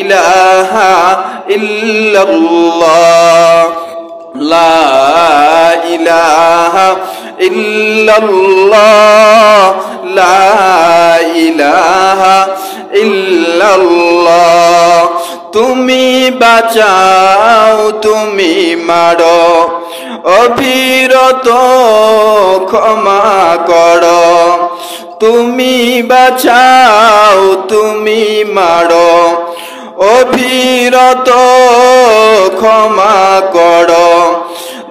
ইলাহা ইল্লাল্লাহ লা ইলাহা ইল্লাল্লাহ লা ইলাহা ইল্লাল্লাহ তুমি বাঁচাও তুমি মারো অবিরত ক্ষমা করো তুমি বাঁচাও তুমি মারো অবিরত ক্ষমা করো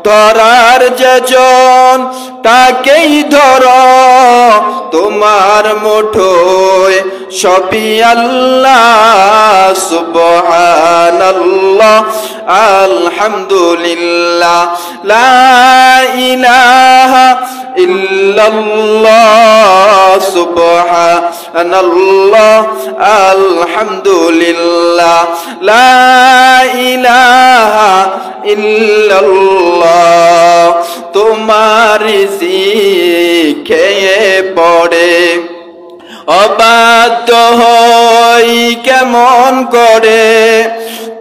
ধরার যেজন তাকেই ধরো তোমার মুঠোয় সবই আল্লাহ সুবহানাল্লাহ আলহামদুলিল্লাহ লা ইলাহা ইল্লাল্লাহ সুবহানাল্লাহ আলহামদুলিল্লাহ লা ইলাহা ইল্লাল্লাহ তোমার জিকিরে পড়ে অবাধ্য হই কেমন করে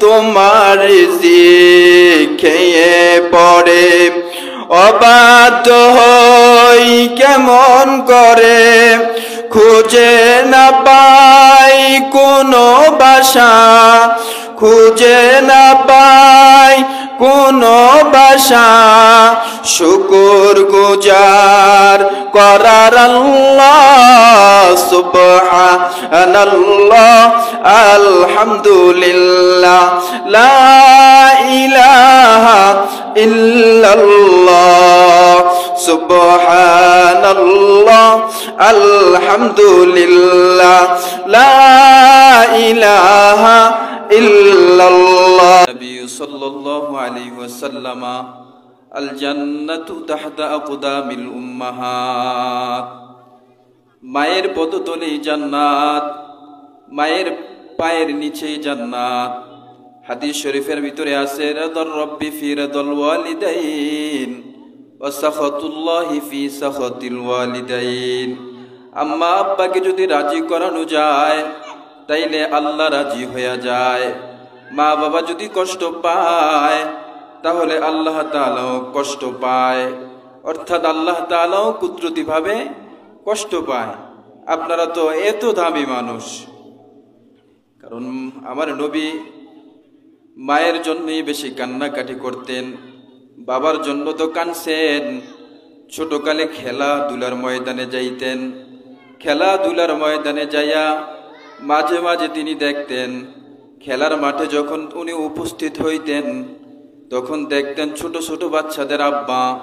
তোমার জিকিরে পড়ে অবাধ্য হই কেমন করে খুঁজে না পাই কোনো ভাষা খুঁজে না পাই কোনো ভাষা শুকর গুজার করার আল্লাহ সুবহানাল্লাহ আলহামদুলিল্লাহ লা ইলাহা ইল্লাল্লাহ সুবহানাল্লাহ আলহামদুলিল্লাহ লা ইলাহা ইল্লাল্লাহ নবী সাল্লাল্লাহু আলাইহি ওয়াসাল্লাম আল জান্নাতু তাহতা আকদামিল উম্মাহাত মায়ের পদতলেই জান্নাত মায়ের পায়ের নিচেই জান্নাত হাদিস শরীফের ভিতরে আছে রাদার রাব্বি ফি রাদাল ওয়ালিদাইন ওয়া সাখাতুল্লাহি ফি সাখাতিল ওয়ালিদাইন আম্মা আব্বাকে যদি রাজি করানো যায় তাইলে আল্লাহ রাজি হয়ে যায় মা বাবা যদি কষ্ট পায় তাহলে আল্লাহ তাআলাও কষ্ট পায় অর্থাৎ আল্লাহ তাআলাও কুদরতিভাবে কষ্ট পায় আপনারা তো এত দামি মানুষ কারণ আমার নবী মায়ের জন্যই বেশি কান্নাকাটি করতেন বাবার জন্য তো কাঁদছেন ছোটকালে খেলাধুলার ময়দানে যাইতেন খেলাধুলার ময়দানে যাইয়া মাঝে মাঝে তিনি দেখতেন খেলার মাঠে যখন উনি উপস্থিত হইতেন তখন দেখতেন ছোট ছোট বাচ্চাদের আব্বা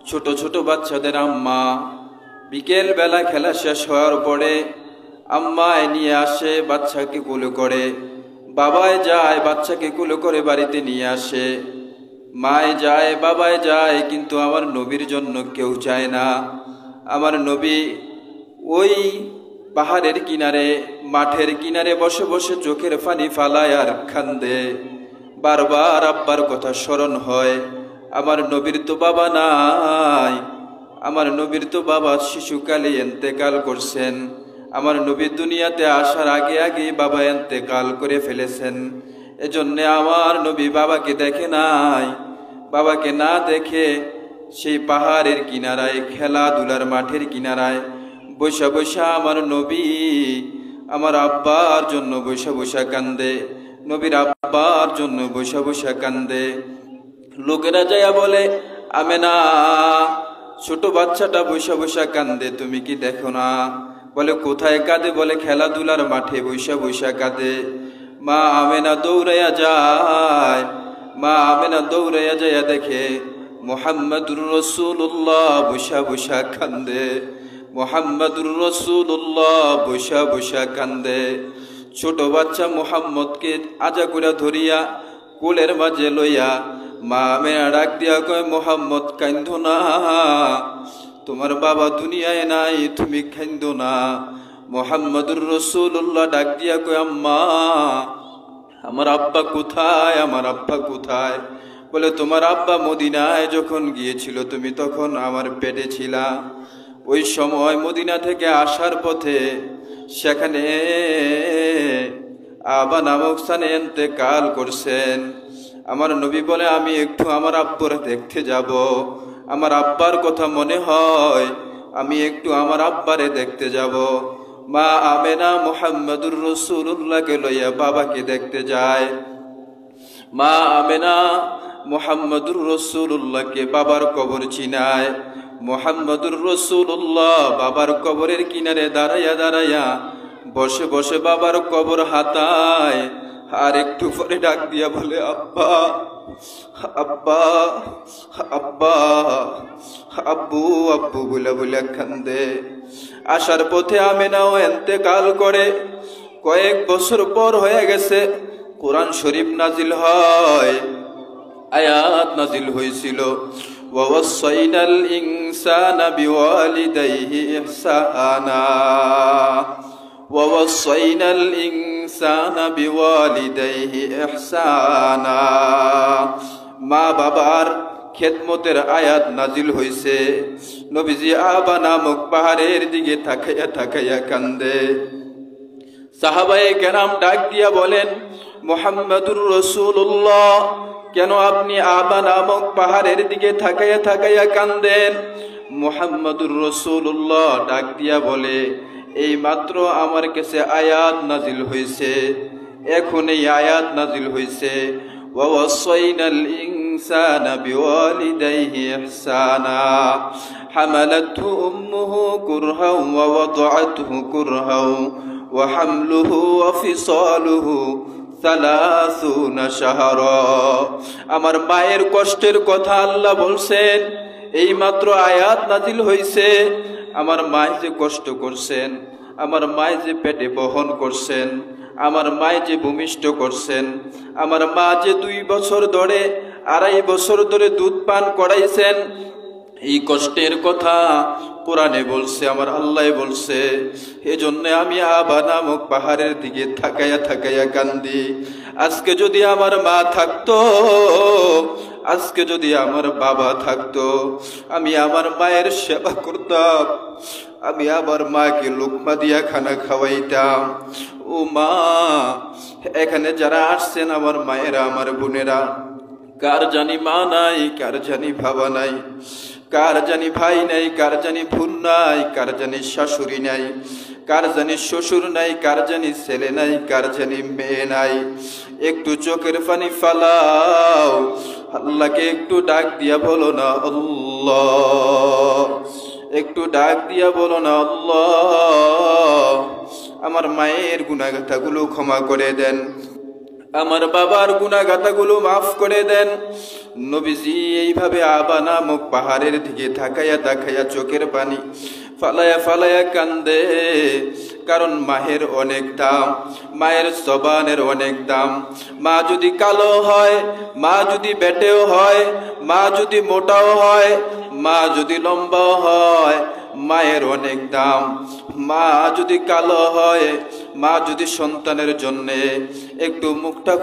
ছোট ছোট বাচ্চাদের আম্মা বিকেল বেলা খেলা শেষ হওয়ার পরে আম্মা নিয়ে আসে বাচ্চাকে কোলে করে বাবায় যায় বাচ্চাকে কোলে করে বাড়িতে নিয়ে আসে মায় যায় বাবায় যায় কিন্তু আমার নবীর জন্য কেউ চায় না আমার নবী ওই পাহাড়ের কিনারে মাঠের কিনারে বসে বসে চোখের পানি ফালায় আর কান্দে বারবার আব্বার কথা স্মরণ হয় আমার নবীর তো বাবা নাই আমার নবীর তো বাবা শিশুকালে ইন্তেকাল করছেন আমার নবী দুনিয়াতে আসার আগে আগে বাবা ইন্তেকাল করে ফেলেছেন এজন্য আমার নবী বাবাকে দেখে নাই বাবাকে না দেখে সেই পাহাড়ের কিনারায় খেলাধুলার মাঠের কিনারায় বৈশা বৈশা আমার নবী আমার আব্বার জন্য বৈশা বৈশা কান্দে নবীর আব্বার জন্য বৈশা বৈশা কান্দে লোকেরা যাইয়া বলে আমেনা ছোট বাচ্চাটা বৈশা বৈশা কান্দে তুমি কি দেখো না বলে কোথায় কাঁদে বলে খেলাধুলার মাঠে বৈশা বৈশা কাঁদে মা আমেনা দৌড়াইয়া যায় মা আমেনা দৌড়াইয়া যাইয়া দেখে মুহাম্মাদুর রাসূলুল্লাহ বৈশা বৈশা কান্দে মুহাম্মাদুর রাসূলুল্লাহ বৈশা বৈশা কান্দে ছোট বাচ্চা মুহাম্মদকে আজা করে ধরিয়া কোলের মাঝে লইয়া মা আমেনা ডাক দিয়া কয় মুহাম্মদ কান্দো না তোমার বাবা দুনিয়ায় নাই তুমি কান্দো না মুহাম্মাদুর রাসূলুল্লাহ ডাক দিয়া কয় আম্মা আমার আব্বা কোথায় আমার আব্বা কোথায় বলে তোমার আব্বা মদিনায় যখন গিয়েছিল তুমি তখন আমার পেটে ছিলা ওই সময় মদিনা থেকে আসার পথে সেখানে আবা নামক স্থানে ইন্তেকাল করছেন। আমার নবী বলে, আমি একটু আমার আব্বুর দেখতে যাব। আমার আব্বার কথা মনে হয়, আমি একটু আমার আব্বারে দেখতে যাব। মা আমেনা মুহাম্মদুর রাসূলুল্লাহকে লইয়া বাবাকে দেখতে যায়। মা আমেনা মুহাম্মদুর রাসূলুল্লাহকে বাবার কবর চিনায়। মুহাম্মদুর রাসূলুল্লাহ বাবার কবরের কিনারে দাঁড়াইয়া দাঁড়াইয়া বসে বসে বাবার কবর হাতায়। আর একটু পরে ডাক দিয়া বলে, আব্বা, আব্বা, আব্বা, আব্বু, আব্বু বলে বলে কান্দে। আসার পথে আমেনাও ইন্তেকাল করে। কয়েক বছর পর হয়ে গেছে, কোরআন শরীফ নাজিল হয়। আয়াত নাজিল হয়েছিল, ওয়াসাইনাল ইনসানা বিওয়ালিদাইহি ইহসানা, ওয়াসাইনাল ইনসানা বিওয়ালিদাইহি ইহসানা। মা বাবার খেদমতের আয়াত নাজিল হয়েছে। নবীজি আবা নামক পাহাড়ের দিকে তাকাইয়া তাকাইয়া কান্দে। সাহাবায়ে কেরাম ডাক দিয়া বলেন, মুহাম্মদুর রাসূলুল্লাহ, কেন আপনি আবা নামক পাহাড়ের দিকে তাকাইয়া তাকাইয়া কান্দেন? মুহাম্মদুর রাসূলুল্লাহ ডাক দিয়া বলে, এই মাত্র আমার কাছে আয়াত নাজিল হয়েছে, এখন এই আয়াত নাজিল হয়েছে, ওয়াসাইনাল ইনসানা বিওয়ালিদাইহি ইহসানা, হামালাতহু উম্মুহু কুরহাও ওয়া ওয়াদআতহু কুরহাও ওয়া হামলুহু ওয়া ফিসালুহু 30 শাহরা। আমার মায়ের কষ্টের কথা আল্লাহ বলছেন, এই মাত্র আয়াত নাজিল হয়েছে। আমার মায় যে কষ্ট করছেন, আমার মায় যে পেটে বহন করছেন, আমার মায় যে ভূমিষ্ঠ করছেন, আমার মা যে 2 বছর ধরে 2.5 বছর ধরে দুধ পান করাইছেন, এই কষ্টের কথা কোরআনে বলছে, আমার আল্লাহ বলছে। এজন্য আমি আবা নামক পাহাড়ের দিকে তাকাইয়া তাকাইয়া কান্দি। আজকে যদি আমার মা থাকতো, আজকে যদি আমার বাবা থাকতো, আমি আমার মায়ের সেবা করতাম, আমি আমার মাকে লুকমা দিয়া খানা খাওয়াইতাম। ও মা, এখানে যারা আসছেন আমার মায়েরা, আমার বোনেরা, কার জানি মা নাই, কার জানি বাবা নাই, কার জানি ভাই নাই, কার জানি বোন নাই, কার জানি শাশুড়ি নাই, কার জানি শ্বশুর নাই, কার জানি ছেলে নাই, কার জানি মেয়ে নাই। একটু চোখের পানি ফালাও, আল্লাহকে একটু ডাক দিয়া বলো না আল্লাহ, একটু ডাক দিয়া বলো না আল্লাহ, আমার মায়ের গুনাহগাতাগুলো ক্ষমা করে দেন, আমার বাবার গুনাহগাতাগুলো মাফ করে দেন। নবীজি এইভাবে আবা নামক পাহাড়ের দিকে তাকাইয়া তাকাইয়া চোখের পানি ফালায়া ফালায়া কান্দে। কারণ মায়ের অনেক দাম, মায়ের জবানের অনেক দাম। মা যদি কালো হয়, মা যদি বেটেও হয়, মা যদি মোটাও হয়, মা যদি লম্বাও হয়, মায়ের অনেক দাম। মা যদি কালো হয়, মা যদি সন্তানের জন্যে একটু মুখটা